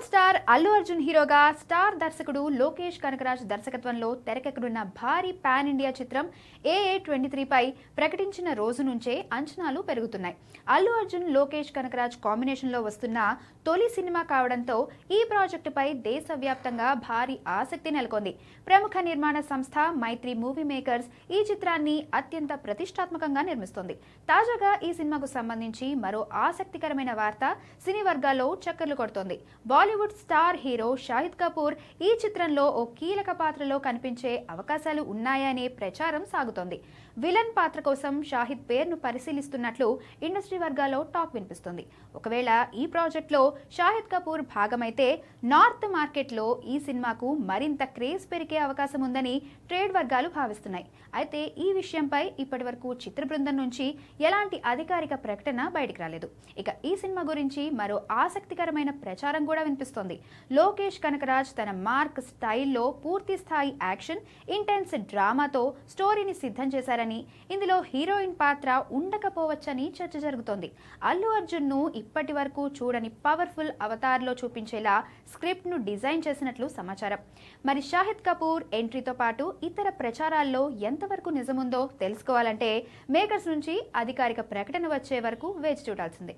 Pawan star Allu Arjun హీరోగా star దర్శకుడు లోకేష్ కనకరాజ్ దర్శకత్వంలో తెరకెక్కనున్న భారీ పాన్ ఇండియా చిత్రం AA23 పై ప్రకటించిన రోజు నుంచే అంచనాలు పెరుగుతున్నాయి. అల్లు అర్జున్ లోకేష్ కనకరాజ్ కాంబినేషన్లో వస్తున్న తొలి సినిమా కావడంతో ఈ ప్రాజెక్టుపై దేశవ్యాప్తంగా భారీ ఆసక్తి నెలకొంది. ప్రముఖ నిర్మాణ సంస్థ మైత్రి మూవీ మేకర్స్ ఈ చిత్రాన్ని అత్యంత ప్రతిష్టాత్మకంగా నిర్మిస్తోంది. తాజాగా ఈ సినిమాకు సంబంధించి మరో ఆసక్తికరమైన వార్త సినీ వర్గాల్లో చక్కర్లు కొడుతోంది. బాలీవుడ్ స్టార్ హీరో షాహిద్ కపూర్ ఈ చిత్రంలో ఓ కీలక పాత్రలో కనిపించే అవకాశాలు ఉన్నాయనే ప్రచారం సాగుతోంది. విలన్ పాత్ర కోసం షాహిద్ పేరును పరిశీలిస్తున్నట్లు ఇండస్ట్రీ వర్గాల్లో టాక్ వినిపిస్తుంది. ఒకవేళ ఈ ప్రాజెక్టులో షాహిద్ కపూర్ భాగమైతే నార్త్ మార్కెట్లో ఈ సినిమాకు మరింత క్రేజ్ పెరిగే అవకాశం ఉందని ట్రేడ్ వర్గాలు భావిస్తున్నాయి. అయితే ఈ విషయంపై ఇప్పటి వరకు చిత్ర బృందం నుంచి ఎలాంటి అధికారిక ప్రకటన బయటకు రాలేదు. ఇక ఈ సినిమా గురించి మరో ఆసక్తికరమైన ప్రచారం కూడా వినిపిస్తోంది. లోకేష్ కనకరాజ్ తన మార్క్ స్టైల్లో పూర్తి స్థాయి యాక్షన్, ఇంటెన్స్ డ్రామాతో స్టోరీని సిద్ధం చేశారని, ఇందులో హీరోయిన్ పాత్ర ఉండకపోవచ్చని చర్చ జరుగుతోంది. అల్లు అర్జున్ ను ఇప్పటి వరకు చూడని పవర్ఫుల్ అవతార్లో చూపించేలా స్క్రిప్ట్ ను డిజైన్ చేసినట్లు సమాచారం. మరి షాహిద్ కపూర్ ఎంట్రీతో పాటు ఇతర ప్రచారాల్లో ఎంతవరకు నిజముందో తెలుసుకోవాలంటే మేకర్స్ నుంచి అధికారిక ప్రకటన వచ్చే వరకు వేచి చూడాల్సిందే.